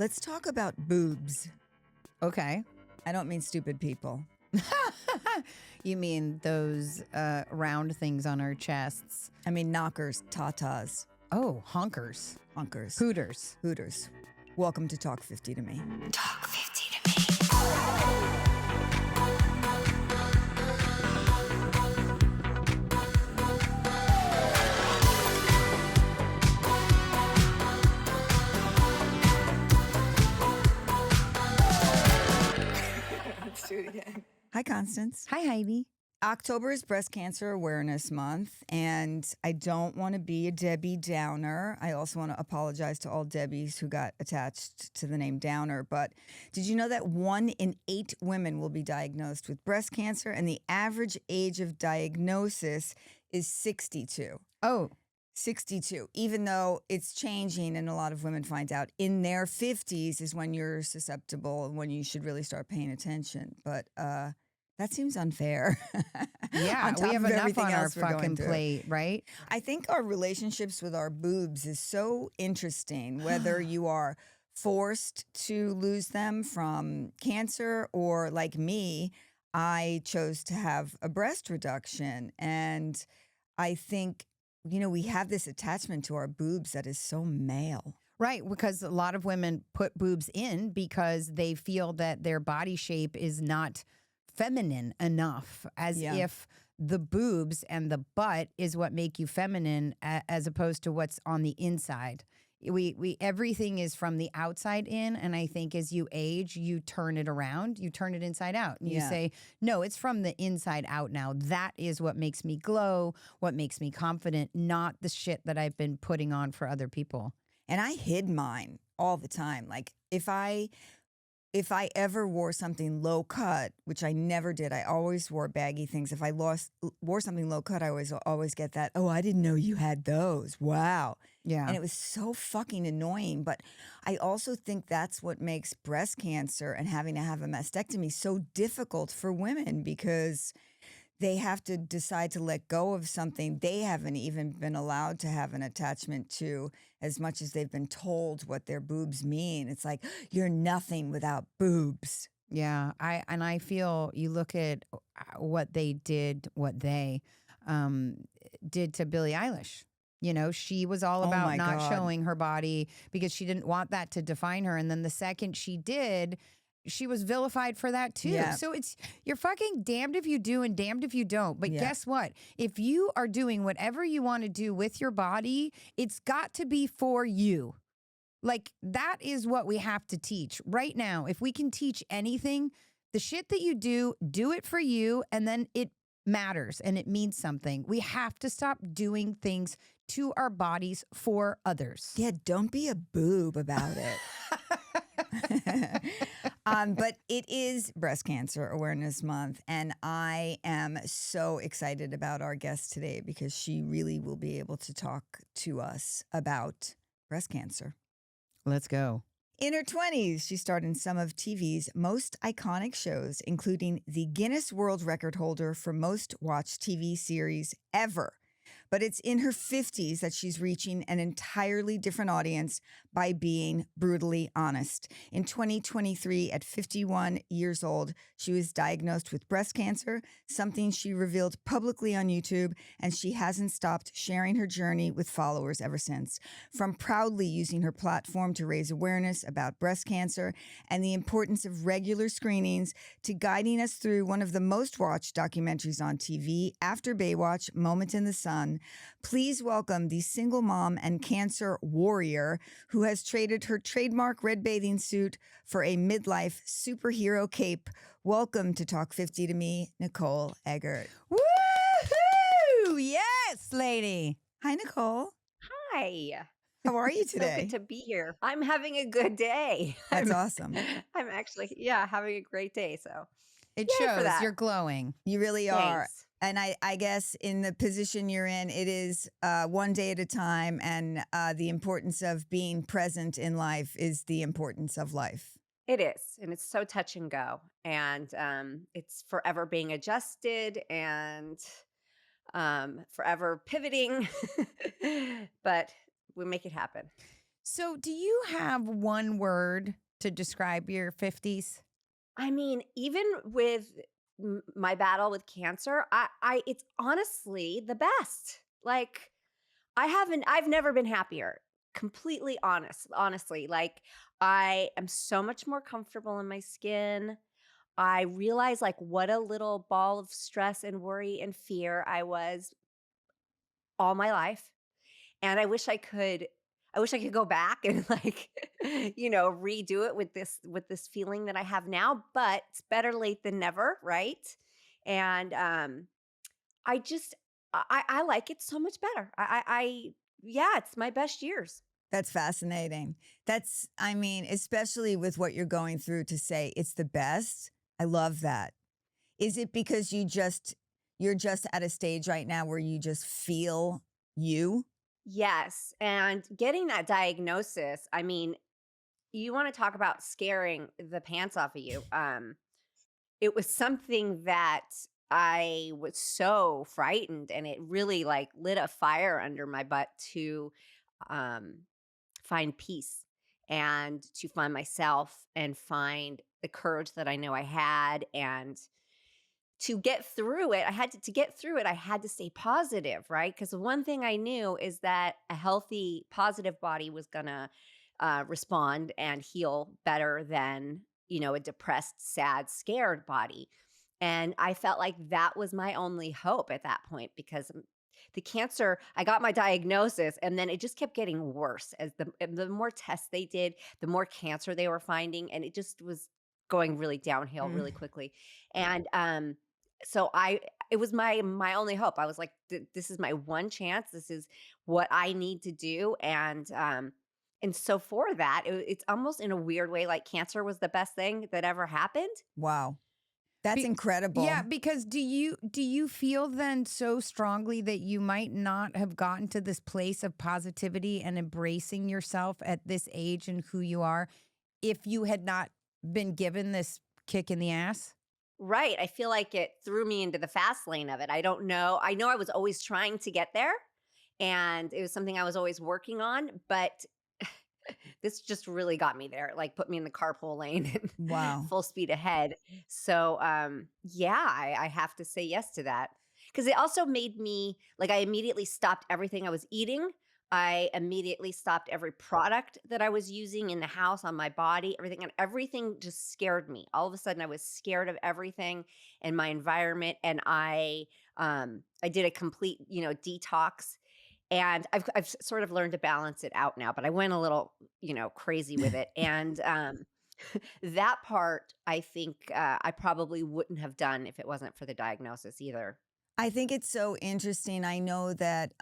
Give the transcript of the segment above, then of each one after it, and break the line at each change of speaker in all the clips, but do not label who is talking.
Let's talk about boobs.
Okay.
I don't mean stupid people.
You mean those round things on our chests?
I mean knockers, tatas,
Oh, honkers.
honkers,
Hooters.
hooters. Welcome to Talk 50 to Me.
Talk 50 to me.
Let's do it again. Hi, Constance.
Hi, Heidi.
October is Breast Cancer Awareness Month, and I don't want to be a Debbie Downer. I also want to apologize to all Debbies who got attached to the name Downer. But did you know that 1 in 8 women will be diagnosed with breast cancer, and the average age of diagnosis is 62?
Oh,
62, even though it's changing and a lot of women find out in their 50s is when you're susceptible and when you should really start paying attention. But that seems unfair.
yeah.
On top
We have
of
enough
everything
on our
else we're going
fucking
through.
plate, right?
I think our relationships with our boobs is so interesting, whether you are forced to lose them from cancer or like me, I chose to have a breast reduction. And I think, we have this attachment to our boobs that is so male.
Right, because a lot of women put boobs in because they feel that their body shape is not feminine enough, as
Yeah.
if the boobs and the butt is what make you feminine as opposed to what's on the inside. We everything is from the outside in, and I think as you age, you turn it around, you turn it inside out, and you
Yeah.
say, no, it's from the inside out now. That is what makes me glow, what makes me confident, not the shit that I've been putting on for other people.
And I hid mine all the time. Like if I ever wore something low cut, which I never did, I always wore baggy things. If I wore something low cut, I always get that, oh, I didn't know you had those. Wow.
Yeah.
And it was so fucking annoying. But I also think that's what makes breast cancer and having to have a mastectomy so difficult for women, because they have to decide to let go of something they haven't even been allowed to have an attachment to, as much as they've been told what their boobs mean. It's like, you're nothing without boobs.
Yeah, I feel you look at what they did, did to Billie Eilish. She was all
Oh
about
my
not
God.
showing her body because she didn't want that to define her. And then the second she did, she was vilified for that too.
Yeah.
So you're fucking damned if you do and damned if you don't. But guess what? If you are doing whatever you want to do with your body, it's got to be for you. Like, that is what we have to teach right now. If we can teach anything, the shit that you do it for you, and then it matters and it means something. We have to stop doing things to our bodies for others.
Yeah, don't be a boob about it. But it is Breast Cancer Awareness Month, and I am so excited about our guest today because she really will be able to talk to us about breast cancer.
Let's go.
In her 20s, she starred in some of TV's most iconic shows, including the Guinness World Record holder for most watched TV series ever. But it's in her 50s that she's reaching an entirely different audience by being brutally honest. In 2023, at 51 years old, she was diagnosed with breast cancer, something she revealed publicly on YouTube, and she hasn't stopped sharing her journey with followers ever since. From proudly using her platform to raise awareness about breast cancer and the importance of regular screenings, to guiding us through one of the most watched documentaries on TV, after Baywatch, Moment in the Sun, please welcome the single mom and cancer warrior who has traded her trademark red bathing suit for a midlife superhero cape. Welcome to Talk 50 to Me, Nicole Eggert.
Woo-hoo! Yes, lady.
Hi, Nicole.
Hi.
How are you
So
today?
good to be here. I'm having a good day.
That's
I'm,
awesome.
I'm actually, having a great day. So
It
Yay for
shows
that.
you're glowing.
You really are.
thanks.
And I guess in the position you're in, it is one day at a time. And the importance of being present in life is the importance of life.
It is. And it's so touch and go. And it's forever being adjusted and forever pivoting. But we make it happen.
So, do you have one word to describe your 50s?
I mean, even with my battle with cancer, it's honestly the best. Like, I've never been happier. Completely honestly. Like, I am so much more comfortable in my skin. I realize like what a little ball of stress and worry and fear I was all my life. And I wish I could go back and like, redo it with this feeling that I have now, but it's better late than never, right? And I just I like it so much better. Yeah, it's my best years.
That's fascinating. I mean, especially with what you're going through to say it's the best. I love that. Is it because you're just at a stage right now where you just feel you?
Yes, and getting that diagnosis, I mean, you wanna talk about scaring the pants off of you. It was something that I was so frightened, and it really, like, lit a fire under my butt to, um, find peace and to find myself and find the courage that I know I had, and to get through it, to get through it, I had to stay positive, right? Because the one thing I knew is that a healthy, positive body was gonna respond and heal better than a depressed, sad, scared body. And I felt like that was my only hope at that point because the cancer, I got my diagnosis and then it just kept getting worse as the more tests they did, the more cancer they were finding. And it just was going really downhill
Mm.
really quickly. And so it was my only hope. I was like, this is my one chance. This is what I need to do. And so for that, it's almost in a weird way like cancer was the best thing that ever happened.
Wow. That's
Be- yeah,
incredible.
because do you feel then so strongly that you might not have gotten to this place of positivity and embracing yourself at this age and who you are if you had not been given this kick in the ass?
Right. I feel like it threw me into the fast lane of it. I don't know. I know I was always trying to get there and it was something I was always working on, but this just really got me there. Like put me in the carpool lane and
Wow.
full speed ahead. So yeah, I have to say yes to that. Because it also made me like I immediately stopped everything I was eating. I immediately stopped every product that I was using in the house on my body, everything, and everything just scared me. All of a sudden I was scared of everything in my environment. And I did a complete, detox and I've sort of learned to balance it out now, but I went a little, crazy with it, and, that part I think, I probably wouldn't have done if it wasn't for the diagnosis either.
I think it's so interesting. I know that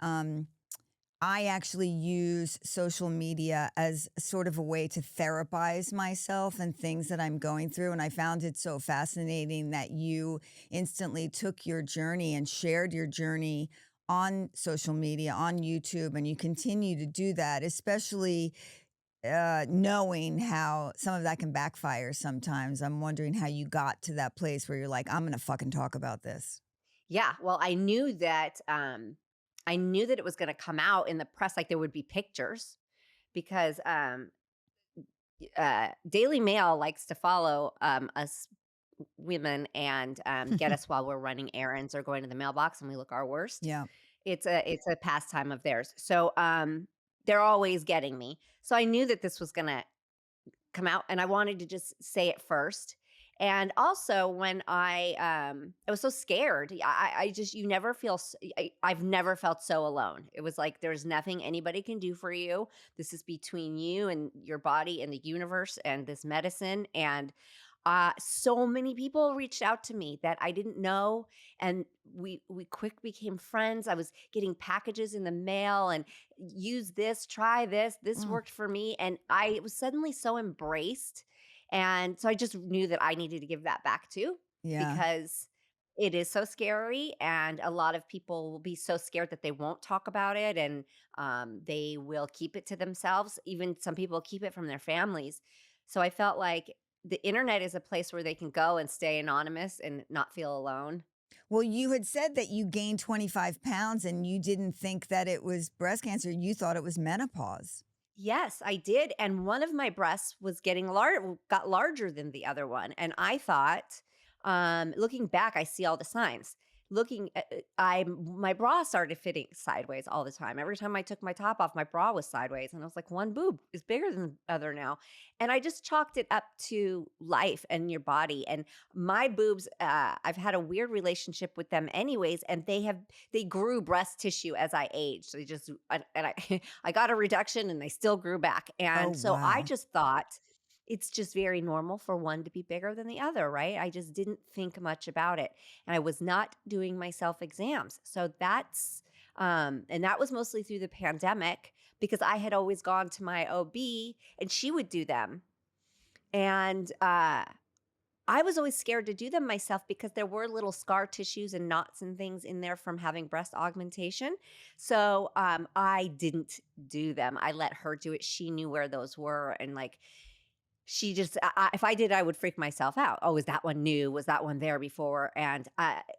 I actually use social media as sort of a way to therapize myself and things that I'm going through. And I found it so fascinating that you instantly took your journey and shared your journey on social media, on YouTube, and you continue to do that, especially knowing how some of that can backfire sometimes. I'm wondering how you got to that place where you're like, I'm going to fucking talk about this.
Yeah, well, I knew that it was gonna come out in the press, like, there would be pictures because, Daily Mail likes to follow, us women and, get us while we're running errands or going to the mailbox and we look our worst.
Yeah.
It's a pastime of theirs. So, they're always getting me. So I knew that this was gonna come out and I wanted to just say it first. And also when I was so scared. I just you never feel I've never felt so alone. It was like there's nothing anybody can do for you. This is between you and your body and the universe and this medicine and so many people reached out to me that I didn't know, and we quick became friends. I was getting packages in the mail, and use this, try this. This
Mm,
worked for me, and I was suddenly so embraced, and so I just knew that I needed to give that back too,
yeah.
because it is so scary, and a lot of people will be so scared that they won't talk about it, and they will keep it to themselves. Even some people keep it from their families. So I felt like the internet is a place where they can go and stay anonymous and not feel alone.
Well, you had said that you gained 25 pounds and you didn't think that it was breast cancer. You thought it was menopause.
Yes, I did, and one of my breasts was got larger than the other one, and I thought, looking back, I see all the signs. Looking at I My bra started fitting sideways all the time. Every time I took my top off, my bra was sideways, and I was like, "One boob is bigger than the other now." And I just chalked it up to life and your body, and my boobs, I've had a weird relationship with them anyways, and they grew breast tissue as I aged. They just and I I got a reduction and they still grew back.
Oh,
And so I
wow.
just thought it's just very normal for one to be bigger than the other, right? I just didn't think much about it. And I was not doing my self exams. And that was mostly through the pandemic because I had always gone to my OB and she would do them. And I was always scared to do them myself because there were little scar tissues and knots and things in there from having breast augmentation. So I didn't do them. I let her do it. She knew where those were. And like, she just, if I did, I would freak myself out. Oh, is that one new? Was that one there before? And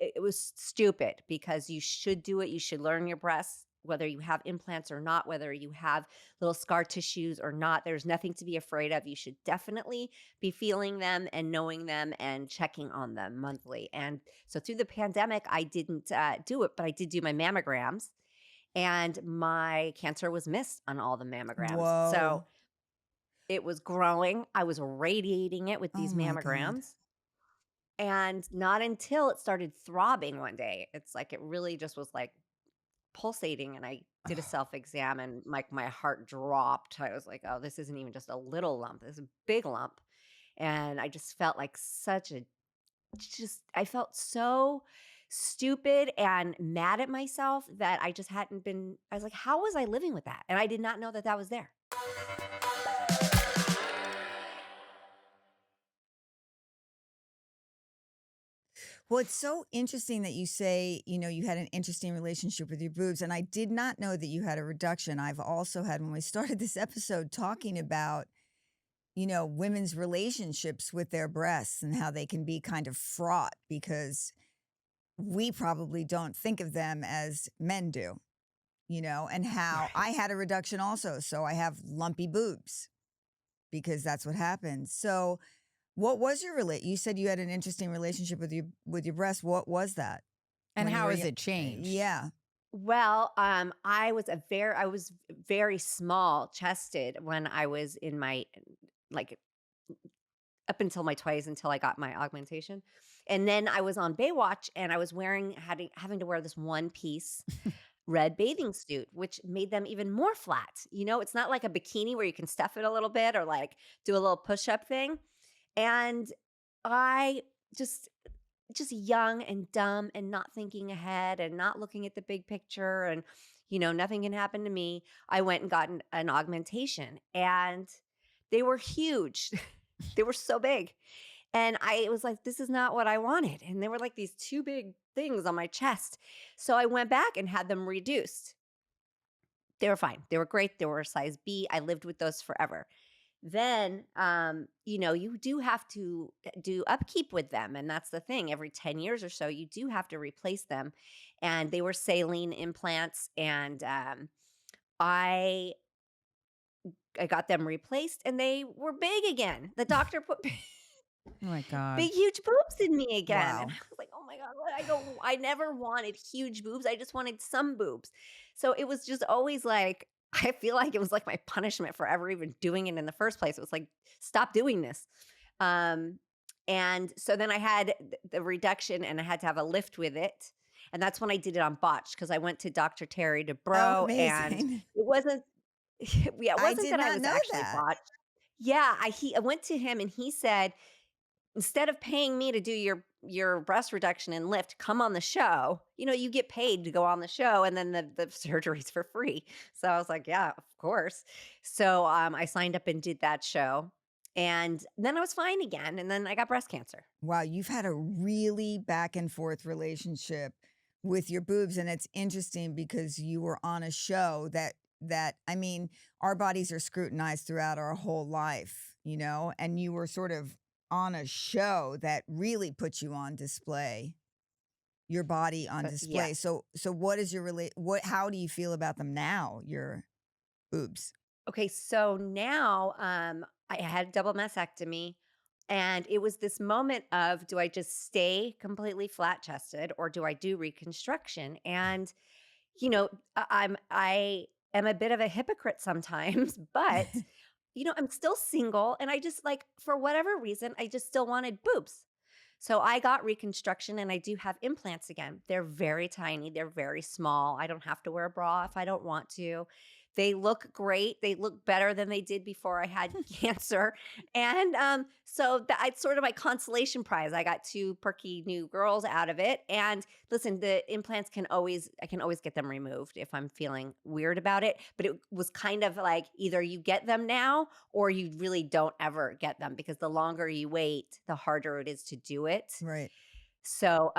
it was stupid because you should do it. You should learn your breasts, whether you have implants or not, whether you have little scar tissues or not. There's nothing to be afraid of. You should definitely be feeling them and knowing them and checking on them monthly. And so through the pandemic, I didn't do it, but I did do my mammograms and my cancer was missed on all the mammograms. So
Whoa.
it was growing. I was radiating it with
Oh
these
my God.
mammograms. And not until it started throbbing one day, it's like it really just was like pulsating. And I did a self exam and like my heart dropped. I was like, oh, this isn't even just a little lump, this is a big lump. And I just felt like I felt so stupid and mad at myself that I just hadn't been, I was like, how was I living with that? And I did not know that that was there.
Well, it's so interesting that you say, you had an interesting relationship with your boobs. And I did not know that you had a reduction. I've also had, when we started this episode, talking about, women's relationships with their breasts and how they can be kind of fraught because we probably don't think of them as men do, and how I
Right.
had a reduction also. So I have lumpy boobs because that's what happened. So, what was your you said you had an interesting relationship with your breast. What was that
And
when you
how
were
has it changed?
Yeah.
Well, I was very small chested when I was in my like up until my 20s until I got my augmentation. And then I was on Baywatch and I was having to wear this one piece red bathing suit, which made them even more flat. It's not like a bikini where you can stuff it a little bit or like do a little push-up thing. And I just young and dumb and not thinking ahead and not looking at the big picture and nothing can happen to me. I went and got an augmentation and they were huge. They were so big. And I was like, this is not what I wanted. And they were like these two big things on my chest. So I went back and had them reduced. They were fine. They were great. They were a size B. I lived with those forever. Then, you do have to do upkeep with them. And that's the thing. Every 10 years or so, you do have to replace them. And they were saline implants. And I I got them replaced and they were big again. The doctor put
Oh my God.
big, huge boobs in me again. And
Wow.
I was like, "Oh my god, what?" I never wanted huge boobs. I just wanted some boobs. So it was just always like I feel like it was like my punishment for ever even doing it in the first place. It was like, "Stop doing this." Um, and so then I had the reduction and I had to have a lift with it. And that's when I did it on botch because I went to Dr. Terry
Oh,
DeBro and
amazing.
it wasn't yeah, it
I
wasn't
did
that I
not
was
know
actually
that.
botched. Yeah, I went to him and he said, instead of paying me to do your breast reduction and lift, come on the show. You get paid to go on the show and then the surgery's for free. So I was like, yeah, of course. So I signed up and did that show. And then I was fine again. And then I got breast cancer.
Wow, you've had a really back and forth relationship with your boobs, and it's interesting because you were on a show that I mean, our bodies are scrutinized throughout our whole life, and you were sort of on a show that really put you on display, your body on display.
Yes.
So what is your how do you feel about them now, your boobs?
Okay, so now I had a double mastectomy, and it was this moment of, do I just stay completely flat chested or do I do reconstruction? And I am a bit of a hypocrite sometimes, but I'm still single, and I just, like, for whatever reason, I just still wanted boobs. So I got reconstruction, and I do have implants again. They're very tiny, they're very small. I don't have to wear a bra if I don't want to. They look great. They look better than they did before I had cancer. And so it's sort of my consolation prize. I got two perky new girls out of it. And listen, the implants I can always get them removed if I'm feeling weird about it. But it was kind of like either you get them now or you really don't ever get them, because the longer you wait, the harder it is to do it.
Right.
So,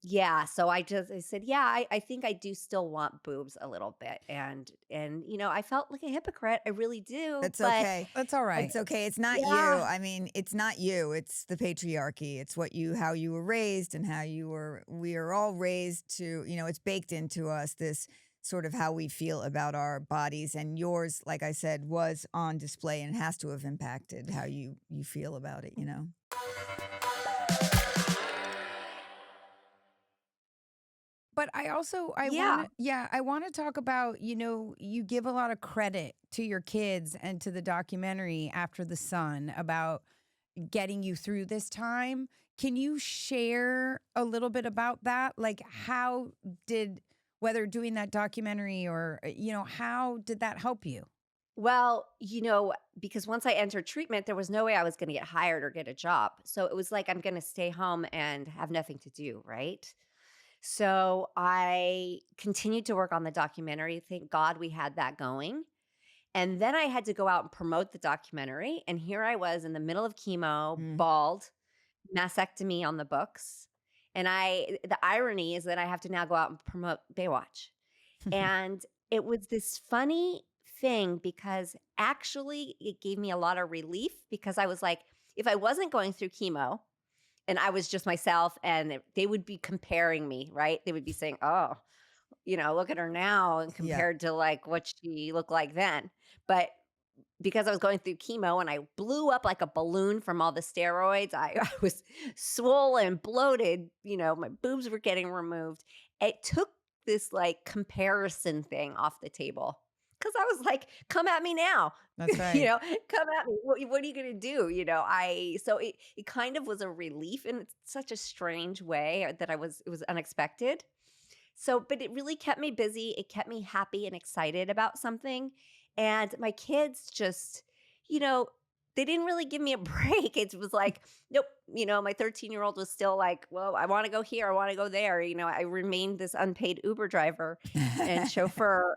yeah, so I said, yeah, I think I do still want boobs a little bit. And I felt like a hypocrite. I really do.
That's
But
okay.
That's all right.
It's okay. It's not you.
yeah,
I mean, it's not you. It's the patriarchy. It's how you were raised and we are all raised to, it's baked into us, this sort of how we feel about our bodies. And yours, like I said, was on display and has to have impacted how you feel about it.
But I also I
yeah.
want to I want to talk about, you give a lot of credit to your kids and to the documentary After the Sun about getting you through this time. Can you share a little bit about that? Like how did whether doing that documentary or how did that help you?
Well, because once I entered treatment, there was no way I was going to get hired or get a job. So it was like, I'm going to stay home and have nothing to do, right? So I continued to work on the documentary. Thank God we had that going. And then I had to go out and promote the documentary. And here I was in the middle of chemo,
Mm.
bald, mastectomy on the books. And the irony is that I have to now go out and promote Baywatch. And it was this funny thing because actually it gave me a lot of relief, because I was like, if I wasn't going through chemo and I was just myself, and they would be comparing me, right? They would be saying, oh, look at her now and
Yeah.
compared to like what she looked like then. But because I was going through chemo and I blew up like a balloon from all the steroids, I was swollen, bloated, my boobs were getting removed. It took this like comparison thing off the table. Cause I was like, come at me now,
That's right.
come at me. What are you going to do? So it kind of was a relief in such a strange way that it was unexpected. So, but it really kept me busy. It kept me happy and excited about something. And my kids just, you know, they didn't really give me a break. It was like, nope. My 13-year-old was still like, well, I want to go here. I want to go there. I remained this unpaid Uber driver and chauffeur.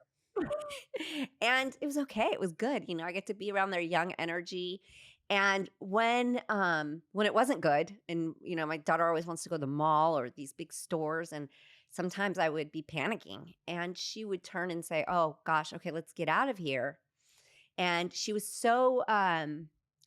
And it was okay. It was good. I get to be around their young energy. And when it wasn't good, and my daughter always wants to go to the mall or these big stores, and sometimes I would be panicking, and she would turn and say, "Oh gosh, okay, let's get out of here." And she was so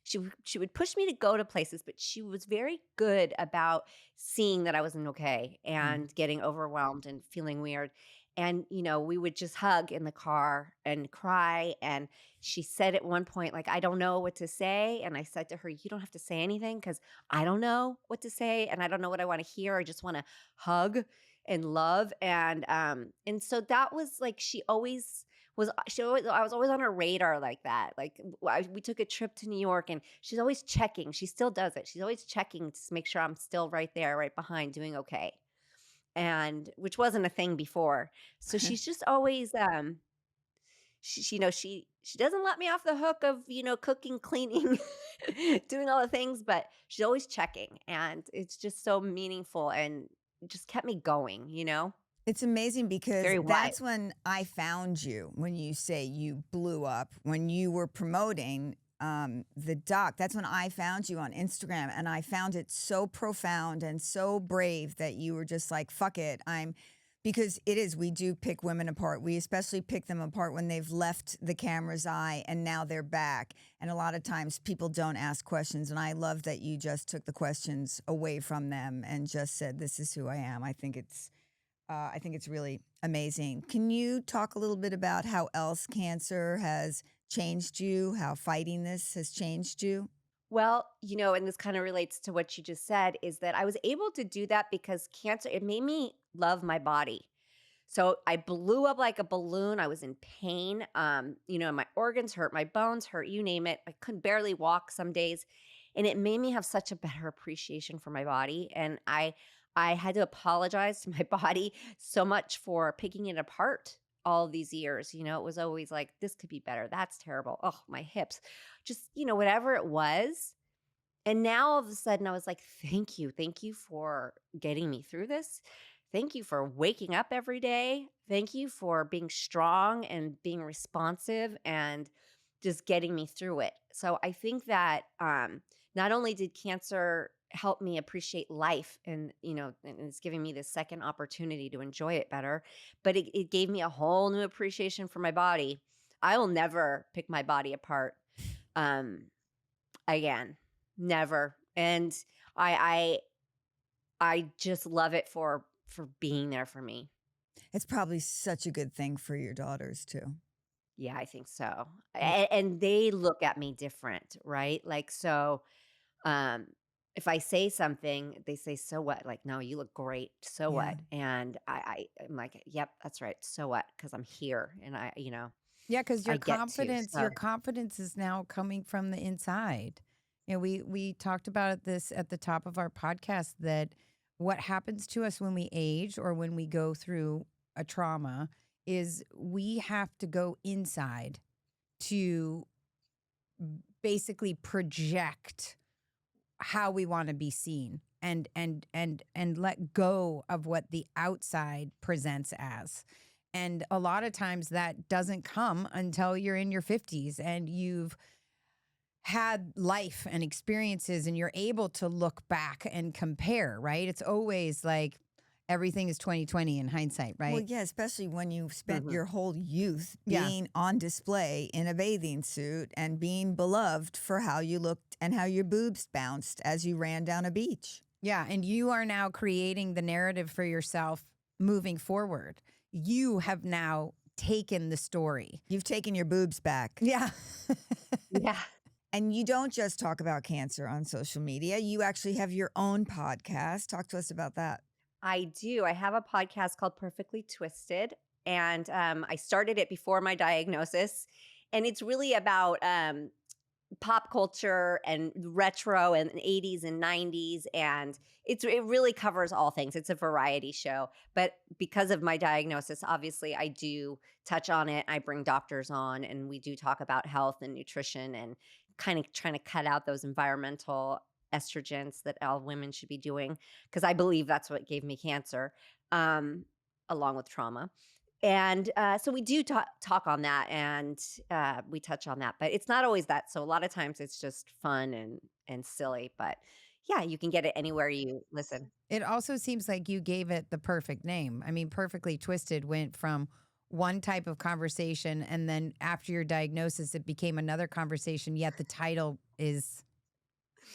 she would push me to go to places, but she was very good about seeing that I wasn't okay
Mm.
and getting overwhelmed and feeling weird. And we would just hug in the car and cry. And she said at one point, like, I don't know what to say. And I said to her, you don't have to say anything, because I don't know what to say and I don't know what I want to hear. I just want to hug and love. And so that was like, I was always on her radar like that. Like, we took a trip to New York, and she's always checking. She still does it. She's always checking to make sure I'm still right there, right behind, doing okay. And which wasn't a thing before. So she's just always she doesn't let me off the hook of, cooking, cleaning, doing all the things, but she's always checking, and it's just so meaningful, and it just kept me going.
It's amazing because
Very wise.
that's when I found you, when you say you blew up, when you were promoting the doc. That's when I found you on Instagram. And I found it so profound and so brave that you were just like, fuck it. Because we do pick women apart. We especially pick them apart when they've left the camera's eye and now they're back. And a lot of times people don't ask questions. And I love that you just took the questions away from them and just said, this is who I am. I think it's really amazing. Can you talk a little bit about how else cancer has changed you, how fighting this has changed you?
Well, and this kind of relates to what you just said, is that I was able to do that because cancer, it made me love my body. So I blew up like a balloon. I was in pain. My organs hurt, my bones hurt, you name it. I could barely walk some days. And it made me have such a better appreciation for my body. And I had to apologize to my body so much for picking it apart all these years. It was always like, this could be better. That's terrible. Oh, my hips. Just, whatever it was. And now all of a sudden I was like, thank you. Thank you for getting me through this. Thank you for waking up every day. Thank you for being strong and being responsive and just getting me through it. So I think that not only did cancer help me appreciate life and it's giving me this second opportunity to enjoy it better, but it gave me a whole new appreciation for my body. I will never pick my body apart um, again. Never. And I I just love it for being there for me.
It's probably such a good thing for your daughters too.
Yeah, I think so.
Mm.
And they look at me different, right? Like so um if I say something, they say, "So what?" Like, "No, you look great. So
Yeah.
what?" And I'm like, "Yep, that's right. So what? Because I'm here and
Yeah, because
I get to."
your
So
confidence is now coming from the inside. We talked about this at the top of our podcast that what happens to us when we age or when we go through a trauma is we have to go inside to basically project how we want to be seen and let go of what the outside presents as. And a lot of times that doesn't come until you're in your 50s and you've had life and experiences and you're able to look back and compare, right? It's always like everything is 2020 in hindsight,
Well,
right?
yeah, especially when you spent
mhm.
your whole youth
Yeah.
being on display in a bathing suit and being beloved for how you looked and how your boobs bounced as you ran down a beach.
Yeah, and you are now creating the narrative for yourself moving forward. You have now taken the story.
You've taken your boobs back.
Yeah.
Yeah.
And you don't just talk about cancer on social media. You actually have your own podcast. Talk to us about that.
I do. I have a podcast called Perfectly Twisted, and I started it before my diagnosis. And it's really about pop culture and retro and 80s and 90s, and it really covers all things. It's a variety show, but because of my diagnosis, obviously I do touch on it. I bring doctors on and we do talk about health and nutrition and kind of trying to cut out those environmental estrogens that all women should be doing, because I believe that's what gave me cancer, um, along with trauma. And so we do talk on that, and we touch on that, but it's not always that. So a lot of times it's just fun and silly. But yeah, you can get it anywhere you listen.
It also seems like you gave it the perfect name. I mean, Perfectly Twisted went from one type of conversation, and then after your diagnosis, it became another conversation, yet the title is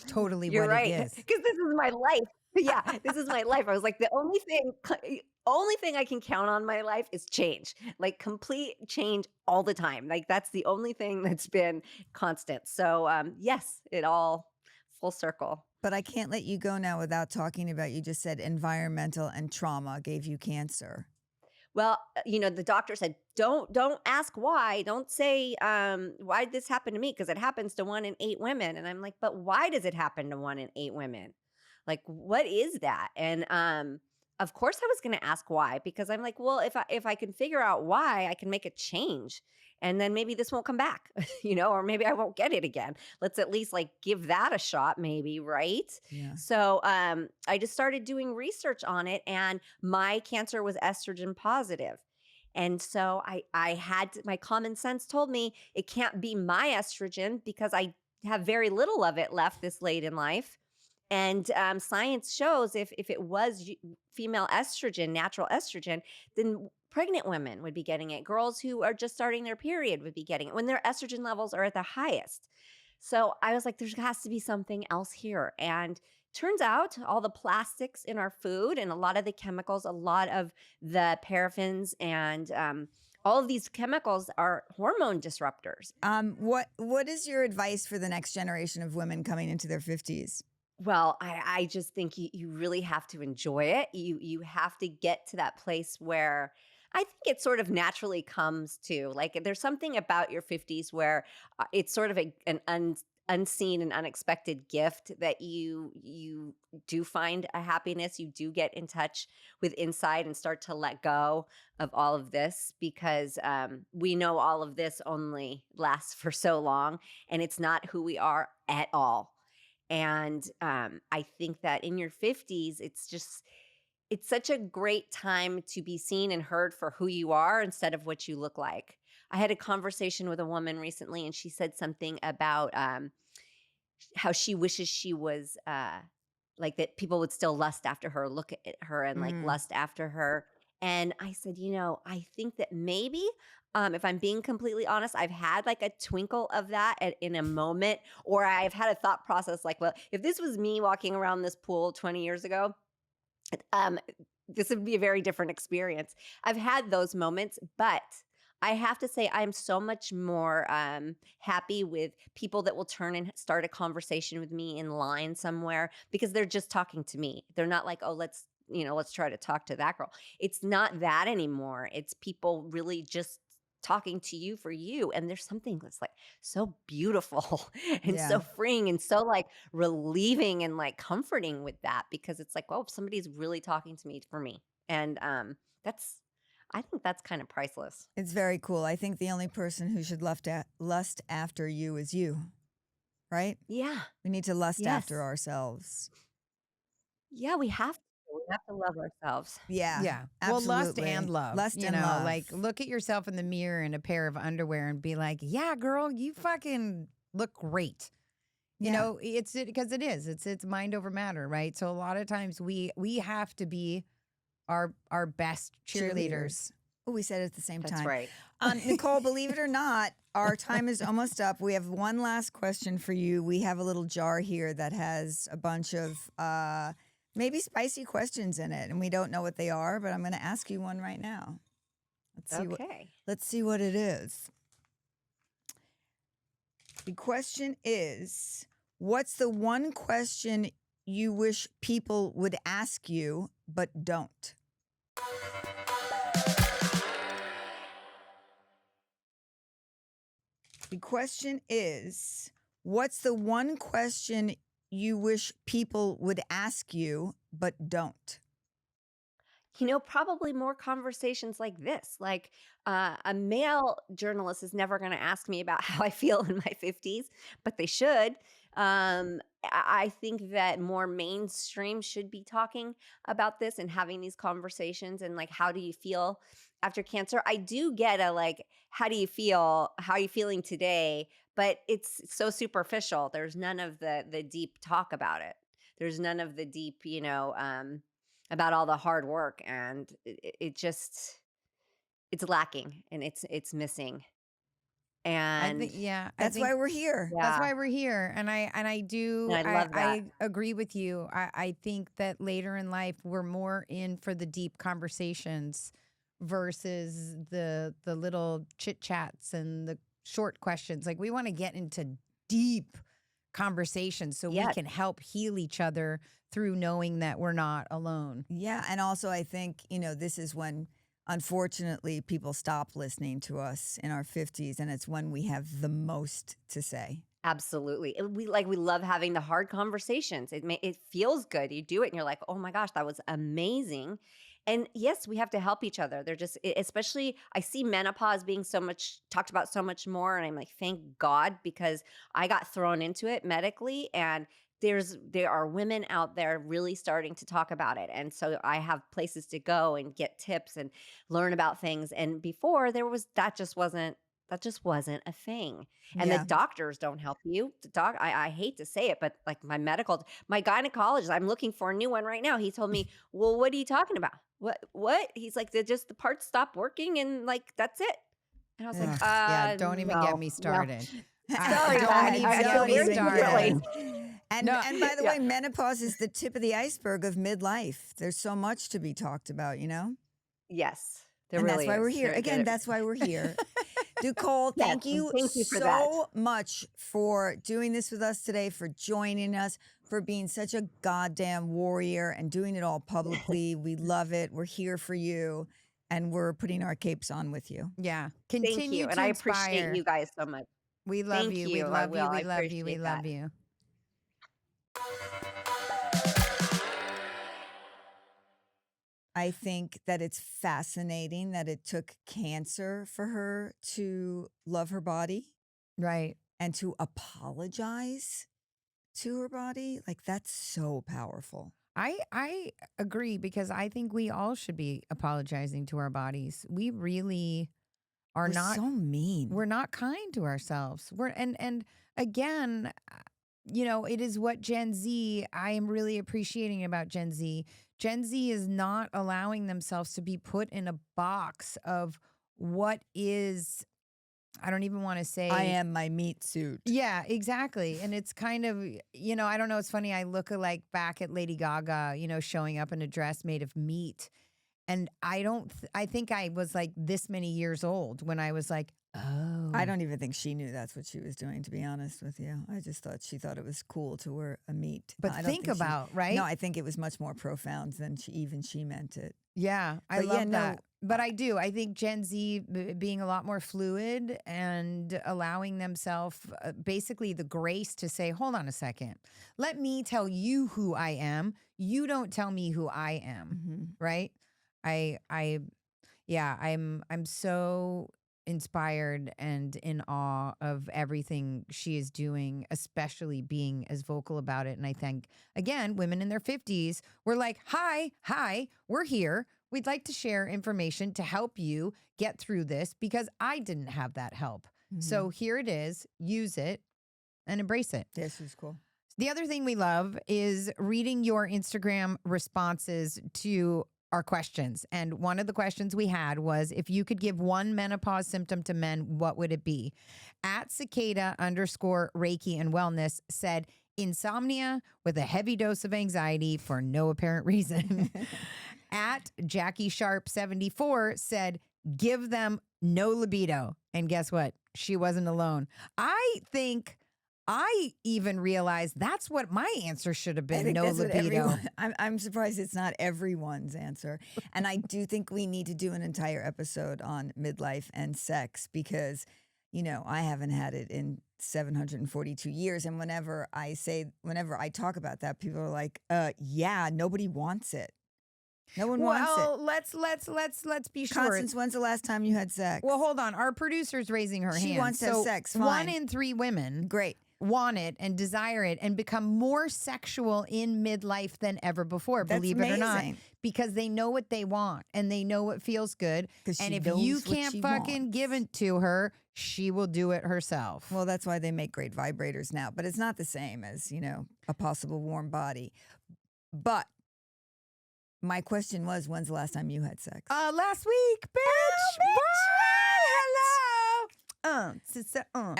totally
You're
what it
right,
is.
because this is my life. Yeah, this is my life. I was like, the only thing I can count on my life is change, like complete change all the time. Like that's the only thing that's been constant. So yes, it all full circle.
But I can't let you go now without talking about, you just said environmental and trauma gave you cancer.
Well, the doctor said, don't ask why. Don't say why did this happen to me, because it happens to 1 in 8 women. And I'm like, but why does it happen to 1 in 8 women? Like, what is that? And of course, I was going to ask why, because I'm like, well, if I can figure out why, I can make a change, and then maybe this won't come back, or maybe I won't get it again. Let's at least like give that a shot, maybe, right?
Yeah.
So I just started doing research on it, and my cancer was estrogen positive. And so I had my common sense told me it can't be my estrogen because I have very little of it left this late in life. And science shows if it was female estrogen, natural estrogen, then pregnant women would be getting it. Girls who are just starting their period would be getting it when their estrogen levels are at the highest. So I was like, there has to be something else here. And turns out all the plastics in our food and a lot of the chemicals, a lot of the paraffins and all of these chemicals are hormone disruptors.
What is your advice for the next generation of women coming into their 50s?
Well, I just think you really have to enjoy it. You have to get to that place where I think it sort of naturally comes to, like, there's something about your 50s where it's sort of an unseen and unexpected gift that you do find a happiness. You do get in touch with inside and start to let go of all of this, because we know all of this only lasts for so long, and it's not who we are at all. And I think that in your 50s, it's such a great time to be seen and heard for who you are instead of what you look like. I had a conversation with a woman recently, and she said something about how she wishes she was like that people would still lust after her, look at her and like
Mm.
lust after her. And I said, I think that maybe, if I'm being completely honest, I've had like a twinkle of that in a moment, or I've had a thought process like, well, if this was me walking around this pool 20 years ago, um, this would be a very different experience. I've had those moments, but I have to say I'm so much more happy with people that will turn and start a conversation with me in line somewhere, because they're just talking to me. They're not like, oh, let's try to talk to that girl. It's not that anymore. It's people really just talking to you for you. And there's something that's like so beautiful and
Yeah.
so freeing and so like relieving and like comforting with that, because it's like, well, somebody's really talking to me for me. And that's I think that's kind of priceless.
It's very cool. I think the only person who should lust after you is you, right?
Yeah.
We need to lust after
Yes.
ourselves.
Yeah, we have to. We have to love ourselves.
Yeah,
Yeah. Well, lust
absolutely.
and love.
Lust
You
and
know,
love.
like look at yourself in the mirror in a pair of underwear and be like, yeah, girl, you fucking look great. You
Yeah.
know, it's because it is. It's mind over matter, right? So a lot of times we have to be our best cheerleaders.
Oh, we said it at the same
That's
time.
right.
Nicole, believe it or not, our time is almost up. We have one last question for you. We have a little jar here that has a bunch of maybe spicy questions in it, and we don't know what they are, but I'm going to ask you one right now.
Okay.
Let's see what it is. The question is, what's the one question you wish people would ask you but don't? The question is, what's the one question you wish people would ask you but don't?
Probably more conversations like this. Like, a male journalist is never going to ask me about how I feel in my 50s, but they should. I think that more mainstream should be talking about this and having these conversations, and like, how do you feel after cancer? I do get a like, how do you feel? How are you feeling today? But it's so superficial. There's none of the deep talk about it. There's none of the deep, about all the hard work, and it just it's lacking, and it's missing.
I think
And
yeah, I
That's
think
why we're here.
that's
yeah,
why we're here. And I
and
do
I love that.
I agree with you. I think that later in life we're more in for the deep conversations versus the little chit chats and the short questions. Like we want to get into deep conversations so we
Yes.
can help heal each other through knowing that we're not alone.
Yeah. And also, I think, this is when, unfortunately, people stop listening to us in our 50s, and it's when we have the most to say.
Absolutely. We love having the hard conversations. It feels good. You do it and you're like, "Oh my gosh, that was amazing." And yes, we have to help each other. They're just especially I see menopause being so much talked about so much more, and I'm like, "Thank God," because I got thrown into it medically, and there are women out there really starting to talk about it. And so I have places to go and get tips and learn about things. And before there was that just wasn't a thing. And the
Yeah.
doctors don't help you. I hate to say it, but like my gynecologist, I'm looking for a new one right now. He told me, "Well, what are you talking about? What?" He's like, the parts stop working, and like that's it." And I was like,
Ugh.
Yeah, don't even get
no,
me
no.
started.
Sorry,
Don't
I
even
feel
get me
very differently.
started.
And
No,
and by the
Yeah.
way, menopause is the tip of the iceberg of midlife. There's so much to be talked about,
Yes. There
And
really
that's why we're
is.
here. Again, that's why we're here. Nicole,
Yes,
thank you
for that.
so much for doing this with us today, for joining us, for being such a goddamn warrior and doing it all publicly. We love it. We're here for you, and we're putting our capes on with you.
Yeah.
Thank
Continue
you.
to
And I
inspire.
appreciate you guys so much.
We love
Thank
you. We
you. I
love you.
will.
We
I
love you. We
appreciate
love
that.
you.
I think that it's fascinating that it took cancer for her to love her body
Right.
and to apologize to her body. Like, that's so powerful.
I agree, because I think we all should be apologizing to our bodies. We really are
We're
not
so mean.
we're not kind to ourselves. And again, it is what Gen Z, I am really appreciating about Gen Z. Gen Z is not allowing themselves to be put in a box of what is, I don't even want to say,
I am my meat suit.
Yeah, exactly. And it's kind of, I don't know. It's funny. I look back at Lady Gaga, showing up in a dress made of meat. And I think I was like this many years old when I was like, oh.
I don't even think she knew that's what she was doing, to be honest with you. I just thought she thought it was cool to wear a meat.
But
I don't
think about, right?
No, I think it was much more profound than she meant it.
Yeah, I
But yeah,
love
no,
that. But I do. I think Gen Z being a lot more fluid and allowing themselves basically the grace to say, hold on a second. Let me tell you who I am. You don't tell me who I am.
Mm-hmm.
Right? I'm so inspired and in awe of everything she is doing, especially being as vocal about it. And I think, again, women in their 50s were like, hi, we're here. We'd like to share information to help you get through this, because I didn't have that help.
Mm-hmm.
So here it is. Use it and embrace it.
Yeah, she's cool.
The other thing we love is reading your Instagram responses to our questions. And one of the questions we had was, if you could give one menopause symptom to men, what would it be? At @cicada_Reiki and Wellness said, insomnia with a heavy dose of anxiety for no apparent reason. At Jackie Sharp 74 said, give them no libido. And guess what? She wasn't alone. I think I even realized that's what my answer should have been. No libido.
I'm surprised it's not everyone's answer. And I do think we need to do an entire episode on midlife and sex, because, I haven't had it in 742 years. And whenever I talk about that, people are like, yeah, nobody wants it. No one wants it.
Well, let's be sure.
Constance, when's the last time you had sex?
Well, hold on. Our producer's raising her hand.
She wants to have sex. Fine.
1 in 3 women
Great.
want it and desire it and become more sexual in midlife than ever before,
That's
believe it or not,
amazing.
because they know what they want and they know what feels good.
'Cause
And
she
if
knows
you
what
can't
she
fucking
wants.
give it to her, she will do it herself.
Well, that's why they make great vibrators now, but it's not the same as, a possible warm body. But my question was, when's the last time you had sex?
Last week, bitch.
bitch.
What? Hello.
And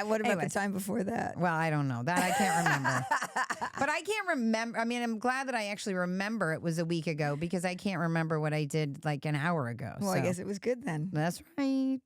what about
Anyway.
the time before that?
Well, I don't know. That I can't remember. But I can't remember. I mean, I'm glad that I actually remember it was a week ago, because I can't remember what I did like an hour ago.
Well,
so.
I guess it was good then.
That's right.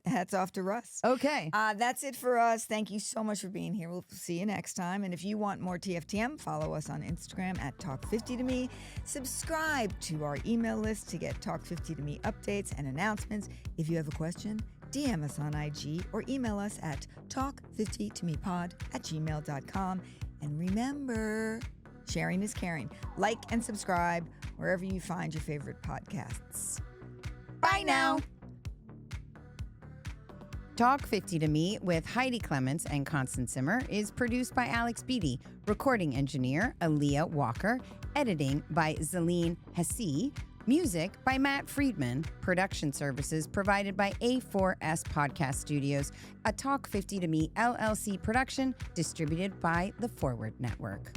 Hats off to Russ.
Okay.
That's it for us. Thank you so much for being here. We'll see you next time. And if you want more TFTM, follow us on Instagram at Talk50to Me. Subscribe to our email list to get Talk50to Me updates and announcements. If you have a question, DM us on IG or email us at talk50tomepod@gmail.com. And remember, sharing is caring. Like and subscribe wherever you find your favorite podcasts.
Bye now. Talk 50 to Me with Heidi Clements and Constance Zimmer is produced by Alex Beatty, recording engineer Aaliyah Walker, editing by Zaleen Hassi, music by Matt Friedman, production services provided by A4S Podcast Studios, a Talk 50 to Me LLC production distributed by the Forward Network.